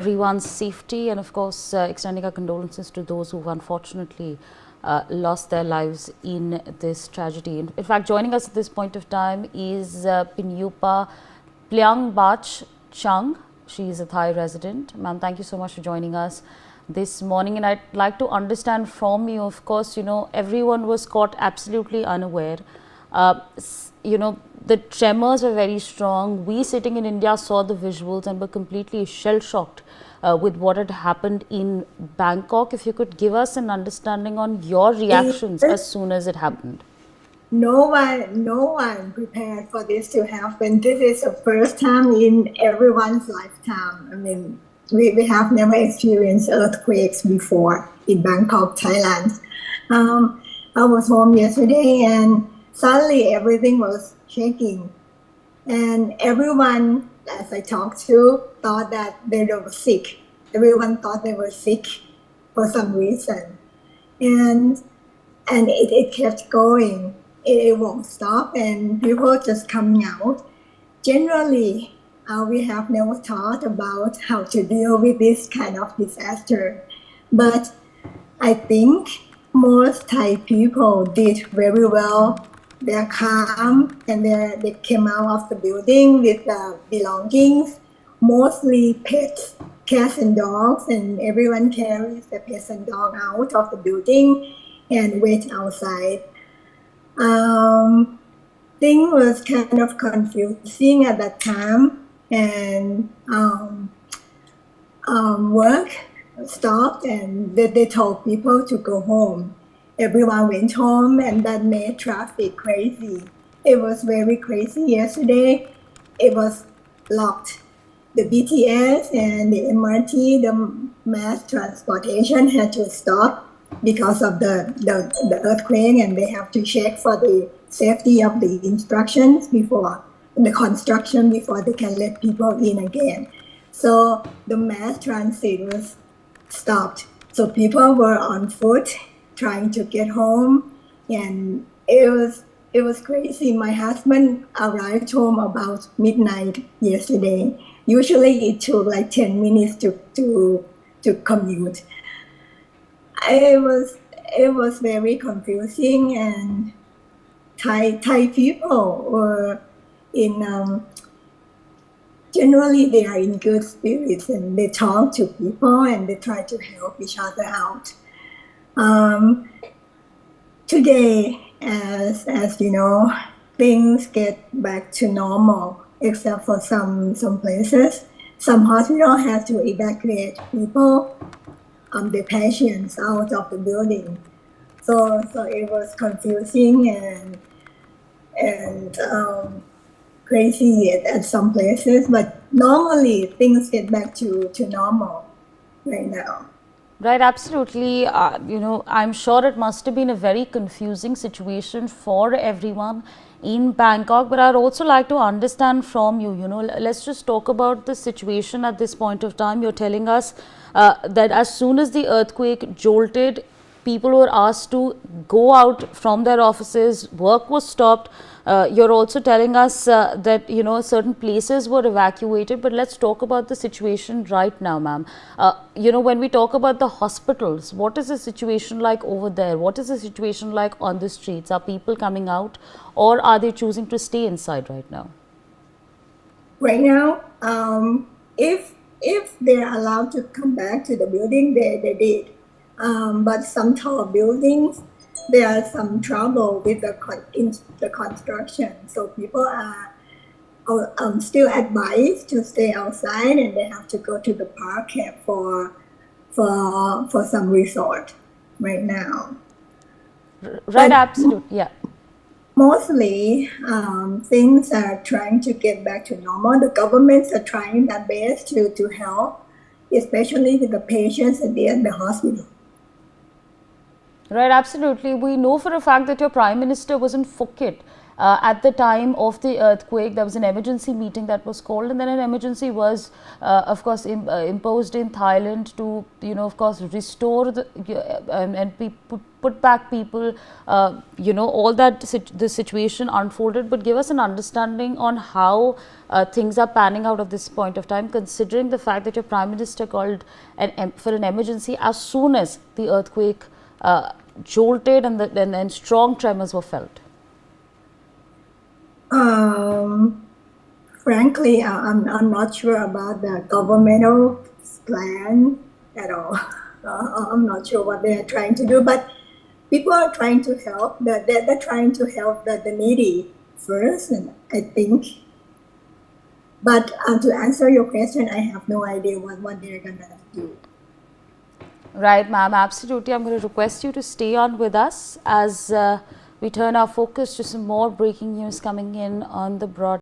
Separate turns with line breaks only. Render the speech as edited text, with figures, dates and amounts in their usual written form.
everyone's safety, and of course extending our condolences to those who've unfortunately lost their lives in this tragedy. In fact, joining us at this point of time is Pinyupa Plianbanchang. She is a Thai resident. Ma'am, thank you so much for joining us this morning, and I'd like to understand from you, of course, everyone was caught absolutely unaware. The tremors were very strong. We sitting in India saw the visuals and were completely shell-shocked with what had happened in Bangkok. If you could give us an understanding on your reactions as soon as it happened.
No one prepared for this to happen. This is the first time in everyone's lifetime. I mean, we have never experienced earthquakes before in Bangkok, Thailand. I was home yesterday and suddenly everything was shaking. And everyone, as I talked to, thought that they were sick. Everyone thought they were sick for some reason. And it kept going. It won't stop, and people just coming out. Generally, we have never thought about how to deal with this kind of disaster. But I think most Thai people did very well. They're calm, and they came out of the building with belongings, mostly pets, cats and dogs, and everyone carries the pets and dog out of the building and wait outside. Thing was kind of confusing at that time, and work stopped, and they told people to go home. Everyone went home, and that made traffic crazy. It was very crazy yesterday. It was locked. The BTS and the MRT, the mass transportation, had to stop because of the earthquake, and they have to check for the safety of the instructions before the construction before they can let people in again. So the mass transit was stopped. So people were on foot trying to get home, and it was crazy. My husband arrived home about midnight yesterday. Usually it took like 10 minutes to commute. It was very confusing, and Thai people were generally they are in good spirits, and they talk to people and they try to help each other out. Today, as you know, things get back to normal, except for some places. Some hospitals have to evacuate people, the patients out of the building. So it was confusing and crazy at some places, but normally things get back to normal right now.
Right, absolutely. I'm sure it must have been a very confusing situation for everyone in Bangkok, but I'd also like to understand from you, let's just talk about the situation at this point of time. You're telling us that as soon as the earthquake jolted, people were asked to go out from their offices, work was stopped. You're also telling us that, certain places were evacuated, but let's talk about the situation right now, ma'am. When we talk about the hospitals, what is the situation like over there? What is the situation like on the streets? Are people coming out, or are they choosing to stay inside right now?
Right now, if they're allowed to come back to the building, they did. But some tall buildings, there are some trouble with the construction. So people are still advised to stay outside, and they have to go to the park for some resort right now.
Right, but absolutely, yeah.
Mostly, things are trying to get back to normal. The governments are trying their best to help, especially with the patients at the hospital.
Right, absolutely. We know for a fact that your Prime Minister was in Phuket At the time of the earthquake, there was an emergency meeting that was called, and then an emergency was, of course, imposed in Thailand to, of course, restore the and put back people. All that the situation unfolded, but give us an understanding on how things are panning out at this point of time, considering the fact that your Prime Minister called for an emergency as soon as the earthquake jolted and strong tremors were felt.
Frankly, I'm not sure about the governmental plan at all. I'm not sure what they are trying to do, but people are trying to help. They're trying to help the needy first, and I think. But to answer your question, I have no idea what they're gonna do.
Right, ma'am, absolutely. I'm going to request you to stay on with us as we turn our focus to some more breaking news coming in on the broad.